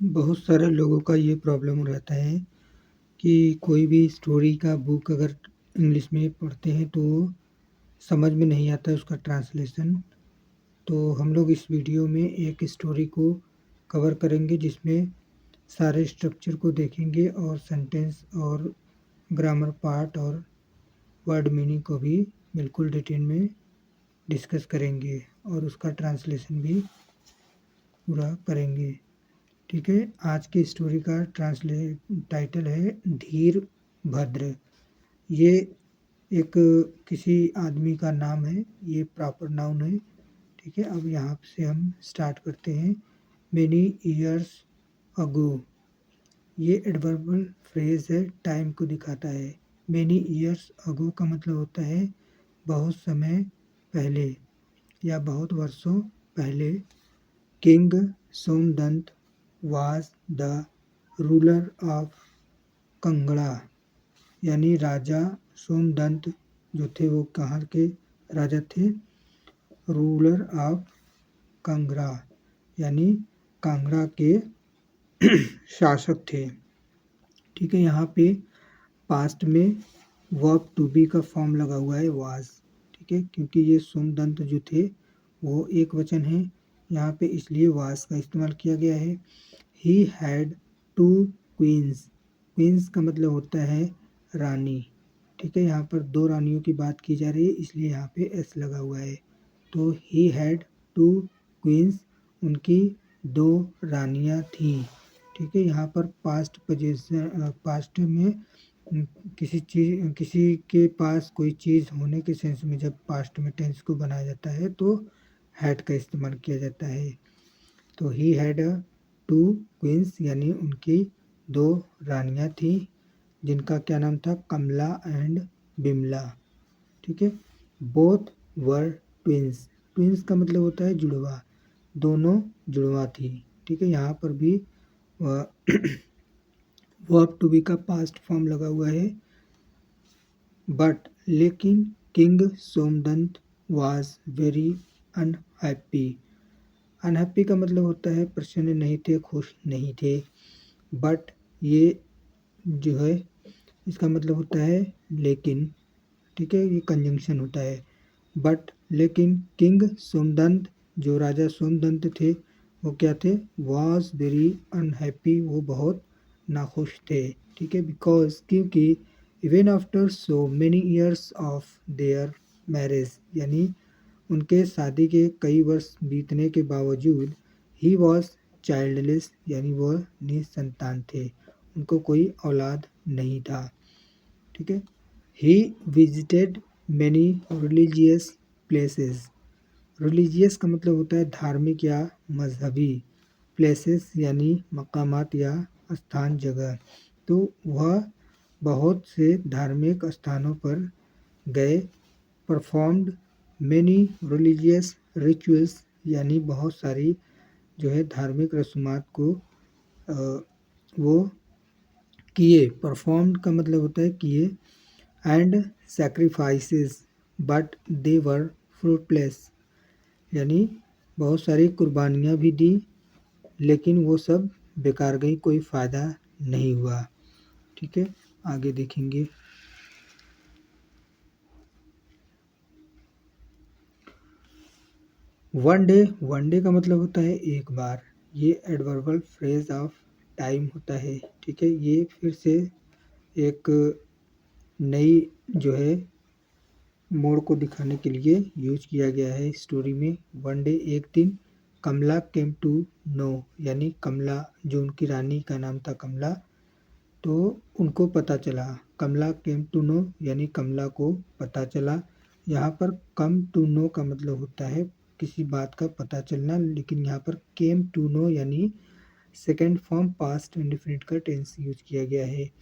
बहुत सारे लोगों का ये प्रॉब्लम रहता है कि कोई भी स्टोरी का बुक अगर इंग्लिश में पढ़ते हैं तो समझ में नहीं आता है उसका ट्रांसलेशन। तो हम लोग इस वीडियो में एक स्टोरी को कवर करेंगे जिसमें सारे स्ट्रक्चर को देखेंगे और सेंटेंस और ग्रामर पार्ट और वर्ड मीनिंग को भी बिल्कुल डिटेल में डिस्कस करेंगे और उसका ट्रांसलेशन भी पूरा करेंगे। ठीक है, आज की स्टोरी का टाइटल है धीर भद्र। ये एक किसी आदमी का नाम है, ये प्रॉपर नाउन है। ठीक है, अब यहाँ से हम स्टार्ट करते हैं। मेनी ईयर्स अगो, ये एडवर्बल फ्रेज है, टाइम को दिखाता है। मेनी ईयर्स अगो का मतलब होता है बहुत समय पहले या बहुत वर्षों पहले। King Somdant was the ruler of Kangra, यानी राजा सोमदंत जो थे वो कहाँ के राजा थे? रूलर ऑफ कांगड़ा, यानी कांगड़ा के शासक थे। ठीक है, यहाँ पे पास्ट में वर्ब टू बी का फॉर्म लगा हुआ है वाज। ठीक है, क्योंकि ये सोमदंत जो थे वो एक वचन है यहाँ पे, इसलिए वाज का इस्तेमाल किया गया है। He had two queens, queens का मतलब होता है रानी। ठीक है, यहाँ पर दो रानियों की बात की जा रही है इसलिए यहाँ पे एस लगा हुआ है। तो ही हैड टू क्वींस, उनकी दो रानियाँ थीं। ठीक है, यहाँ पर पास्ट पोजीशन, पास्ट में किसी के पास कोई चीज़ होने के सेंस में जब पास्ट में टेंस को बनाया जाता है तो हैड का इस्तेमाल किया जाता है। तो ही हैड टू क्वींस, यानी उनकी दो रानियाँ थी जिनका क्या नाम था? कमला एंड बिमला। ठीक है, बोथ वर ट्विंस, ट्विंस का मतलब होता है जुड़वा, दोनों जुड़वा थी। ठीक है, यहाँ पर भी वर्ब टू बी का पास्ट फॉर्म लगा हुआ है। बट लेकिन king Somdant was very unhappy, unhappy का मतलब होता है प्रसन्न नहीं थे, खुश नहीं थे। बट ये जो है इसका मतलब होता है लेकिन। ठीक है, ये कंजंक्शन होता है। बट लेकिन किंग सोमदंत, जो राजा सोमदंत थे वो क्या थे? वॉज वेरी अनहैप्पी, वो बहुत नाखुश थे। ठीक है, बिकॉज क्योंकि even after so many years of their marriage, यानी उनके शादी के कई वर्ष बीतने के बावजूद ही वॉज चाइल्डलेस, यानी वह निसंतान थे, उनको कोई औलाद नहीं था। ठीक है, he visited many religious places, religious का मतलब होता है धार्मिक या मजहबी, प्लेसेस यानी मकामात या स्थान, जगह। तो वह बहुत से धार्मिक स्थानों पर गए। परफॉर्म्ड मैनी रिलीजियस रिचुअल्स, यानी बहुत सारी जो है धार्मिक रस्मात को वो किए। परफॉर्म्ड का मतलब होता है किए। And sacrifices but they were fruitless, यानी बहुत सारी कुर्बानियाँ भी दी लेकिन वो सब बेकार गई, कोई फ़ायदा नहीं हुआ। ठीक है, आगे देखेंगे। वन डे का मतलब होता है एक बार। ये एडवर्बल फ्रेज ऑफ टाइम होता है। ठीक है, ये फिर से एक नई जो है मोड़ को दिखाने के लिए यूज किया गया है स्टोरी में। वन डे एक दिन, कमला केम टू नो, यानी कमला जो उनकी रानी का नाम था कमला, तो उनको पता चला। कमला केम टू नो यानी कमला को पता चला। यहाँ पर कम टू नो का मतलब होता है किसी बात का पता चलना, लेकिन यहाँ पर केम टू नो यानी सेकेंड फॉर्म पास्ट इंडेफिनिट का टेंस यूज किया गया है।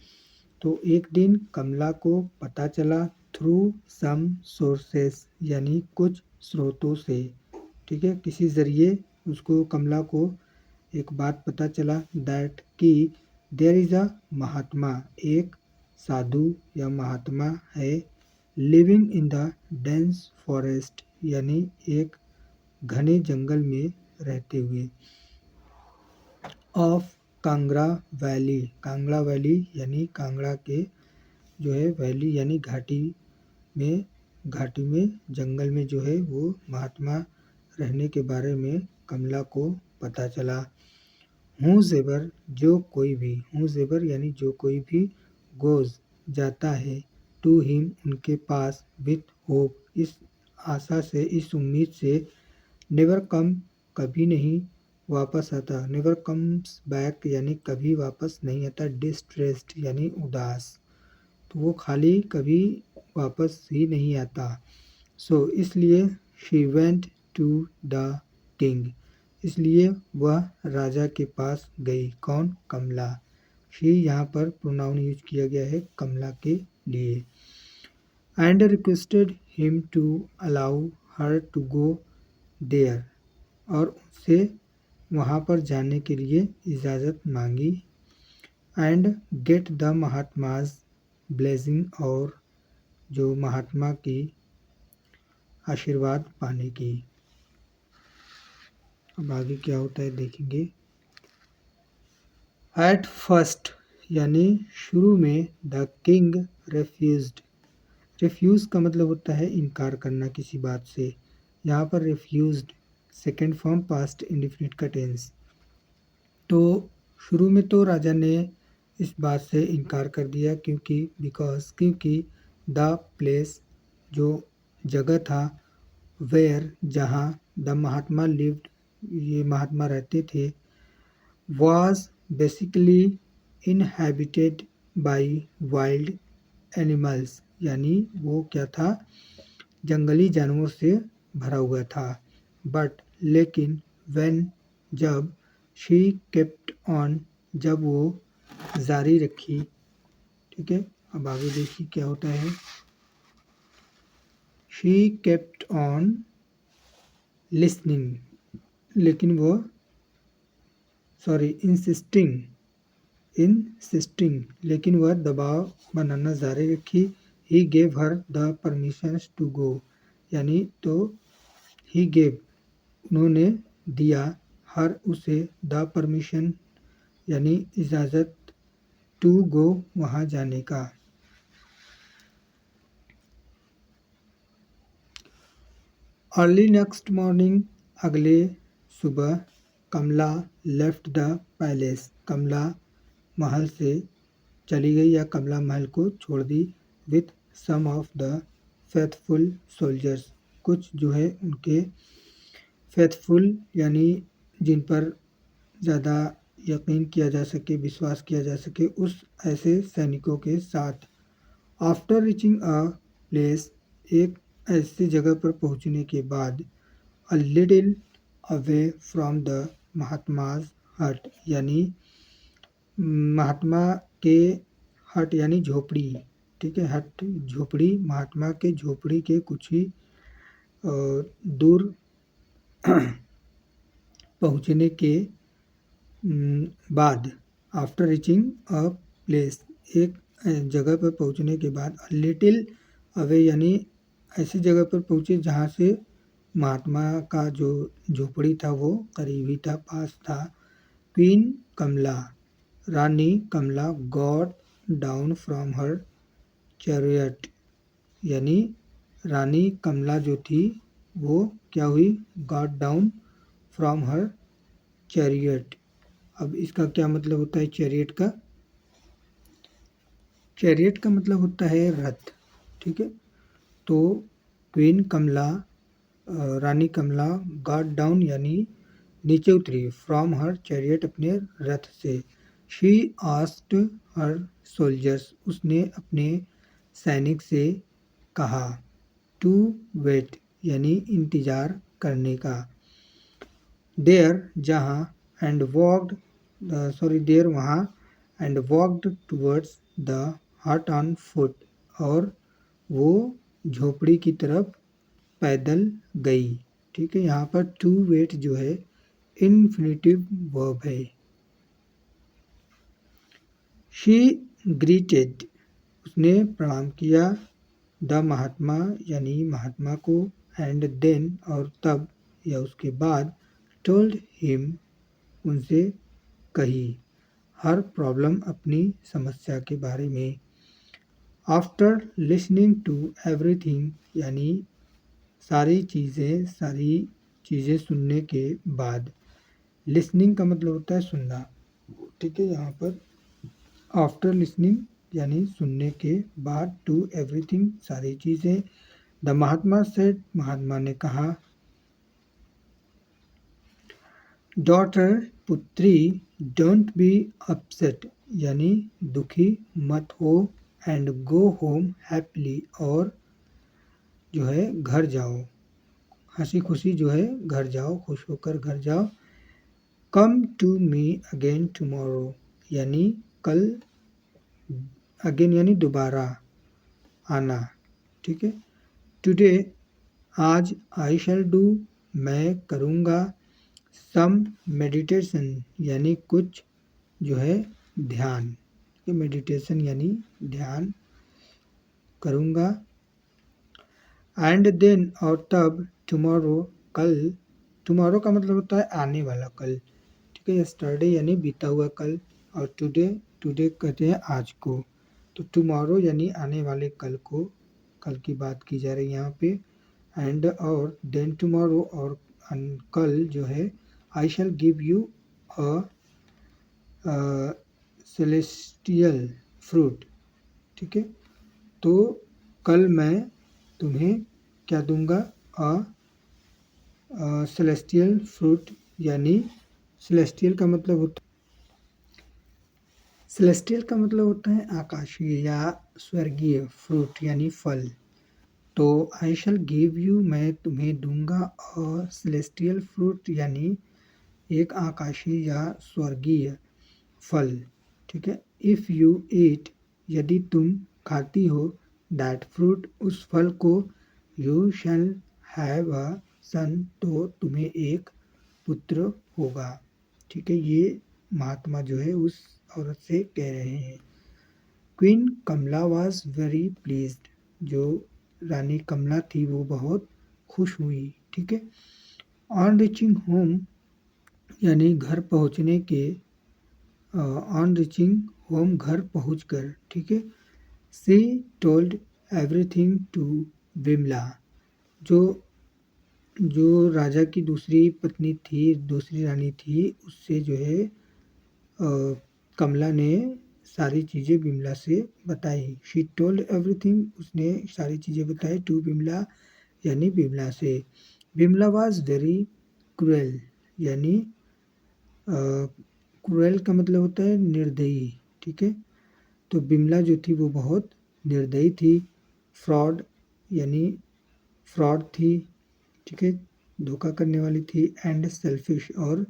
तो एक दिन कमला को पता चला थ्रू सम सोर्सेस, यानी कुछ स्रोतों से। ठीक है, किसी ज़रिए उसको कमला को एक बात पता चला दैट कि देयर इज़ अ महात्मा, एक साधु या महात्मा है, living in the dense forest, यानी एक घने जंगल में रहते हुए, ऑफ कांगड़ा वैली यानी कांगड़ा के जो है वैली यानी घाटी में जंगल में जो है वो महात्मा रहने के बारे में कमला को पता चला। हूज़एवर यानी जो कोई भी गोज़ जाता है टू हिम उनके पास विथ होप इस आशा से इस उम्मीद से नेवर कम कभी नहीं वापस आता। नेवर कम्स बैक यानी कभी वापस नहीं आता। डिस्ट्रेस्ड यानी उदास, तो वो खाली कभी वापस ही नहीं आता। सो इसलिए she went to the king, इसलिए वह राजा के पास गई। कौन? कमला। शी यहाँ पर प्रोनाउन यूज किया गया है कमला के लिए। And requested him to allow her to go there, और उससे वहाँ पर जाने के लिए इजाज़त मांगी। And get the mahatma's blessing, और जो महात्मा की आशीर्वाद पाने की। अब आगे क्या होता है देखेंगे। एट फर्स्ट यानी शुरू में द किंग रिफ्यूज़ का मतलब होता है इनकार करना किसी बात से। यहाँ पर refused second form past indefinite का टेंस। तो शुरू में तो राजा ने इस बात से इनकार कर दिया क्योंकि द प्लेस जो जगह था वेयर जहाँ द महात्मा लिव्ड ये महात्मा रहते थे was basically inhabited by wild animals, यानी वो क्या था, जंगली जानवरों से भरा हुआ था। बट लेकिन when जब she kept on जब वो जारी रखी। ठीक है, अब आगे देखिए क्या होता है। she kept on listening, लेकिन वो insisting लेकिन वह दबाव बनाना जारी रखी। he gave her the permissions to go, यानी तो he gave उन्होंने दिया हर उसे द परमिशन यानी इजाज़त टू गो वहाँ जाने का। अर्ली नेक्स्ट मॉर्निंग अगले सुबह Kamala left the palace, Kamala महल से चली गई या कमला महल को छोड़ दी। With some of the faithful soldiers, कुछ जो है उनके फेथफुल यानी जिन पर ज़्यादा यकीन किया जा सके, विश्वास किया जा सके, उस ऐसे सैनिकों के साथ। आफ्टर रीचिंग अ प्लेस, एक ऐसी जगह पर पहुंचने के बाद। A little away from the Mahatma's hut, यानी महात्मा के हट यानी झोपड़ी। ठीक है, हट झोपड़ी, महात्मा के झोपड़ी के कुछ ही दूर पहुंचने के बाद। आफ्टर रीचिंग अ प्लेस, एक जगह पर पहुंचने के बाद। लिटिल अवे यानी ऐसी जगह पर पहुंचे जहां से महात्मा का जो झोपड़ी था वो करीब ही था, पास था। क्वीन कमला, रानी Kamala got down from her chariot, यानी रानी कमला जो थी वो क्या हुई, got down from her chariot. अब इसका क्या मतलब होता है चैरियट का? चैरियट का मतलब होता है रथ। ठीक है, तो क्वीन कमला रानी कमला गॉट डाउन यानी नीचे उतरी, फ्रॉम हर चैरियट अपने रथ से। शी आस्क्ड हर सोल्जर्स, उसने अपने सैनिक से कहा। टू वेट यानी इंतज़ार करने का। देयर जहाँ, एंड वॉक्ड देयर वहाँ, एंड वॉक्ड टूवर्ड्स द हट ऑन फुट, और वो झोपड़ी की तरफ पैदल गई। ठीक है, यहाँ पर टू वेट जो है इन्फिनिटिव वर्ब है। शी ग्रीटेड, उसने प्रणाम किया। द महात्मा यानी महात्मा को। एंड देन और तब या उसके बाद। टोल्ड हिम उनसे कही। हर प्रॉब्लम अपनी समस्या के बारे में। आफ्टर लिसनिंग टू एवरीथिंग यानी सारी चीज़ें सुनने के बाद। लिसनिंग का मतलब होता है सुनना, ठीक है। यहाँ पर आफ्टर लिसनिंग यानी सुनने के बाद, टू एवरीथिंग सारी चीज़ें। द महात्मा सेड महात्मा ने कहा, डॉटर पुत्री डोंट बी अपसेट यानी दुखी मत हो, एंड गो होम हैप्पीली और जो है घर जाओ, हंसी खुशी जो है घर जाओ, खुश होकर घर जाओ। Come to me again tomorrow यानी कल, अगेन यानी दोबारा आना, ठीक है। टुडे आज, आई शैल डू मैं करूँगा, सम मेडिटेशन यानी कुछ जो है ध्यान, मेडिटेशन यानी ध्यान करूँगा। एंड देन और तब, टुमारो कल, टुमारो का मतलब होता है आने वाला कल, ठीक है। यस्टरडे यानी बीता हुआ कल, और टुडे, टुडे कहते हैं आज को। तो टुमारो यानी आने वाले कल को, कल की बात की जा रही है यहाँ पे। एंड और देन टुमारो और कल जो है, I shall give you a celestial fruit, ठीक है। तो कल मैं तुम्हें क्या दूंगा, सेलेस्टियल फ्रूट यानी सेलेस्टियल का मतलब होता है आकाशीय या स्वर्गीय, फ्रूट यानी फल। तो आई शैल गिव यू मैं तुम्हें दूंगा, और सेलेस्टियल फ्रूट यानी एक आकाशीय या स्वर्गीय फल, ठीक है। इफ़ यू ईट यदि तुम खाती हो, दैट फ्रूट उस फल को, यू शैल हैव अ सन तो तुम्हें एक पुत्र होगा, ठीक है। ये महात्मा जो है उस औरत से कह रहे हैं। Queen Kamala was very pleased, जो रानी कमला थी वो बहुत खुश हुई, ठीक है। ऑन रीचिंग होम यानी घर पहुंचने के, ऑन रीचिंग होम घर पहुंचकर, ठीक है। She told everything to Vimala, जो जो राजा की दूसरी पत्नी थी, दूसरी रानी थी, उससे जो है कमला ने सारी चीज़ें विमला से बताई। शी टोल्ड एवरीथिंग उसने सारी चीज़ें बताई, टू विमला यानी विमला से। विमला वाज वेरी क्रूएल यानी क्रूएल का मतलब होता है निर्दयी, ठीक है। तो विमला जो थी वो बहुत निर्दयी थी। फ्रॉड यानी फ्रॉड थी, ठीक है, धोखा करने वाली थी। एंड सेल्फिश और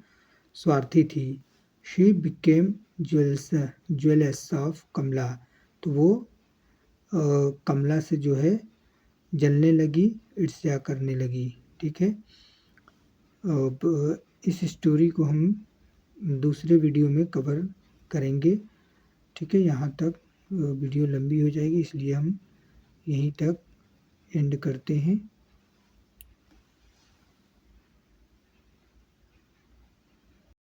स्वार्थी थी। शी बिकेम ज्वेलस ऑफ कमला, तो वो कमला से जो है जलने लगी, ईर्ष्या करने लगी, ठीक है। अब इस स्टोरी को हम दूसरे वीडियो में कवर करेंगे, ठीक है। यहाँ तक वीडियो लंबी हो जाएगी, इसलिए हम यहीं तक एंड करते हैं।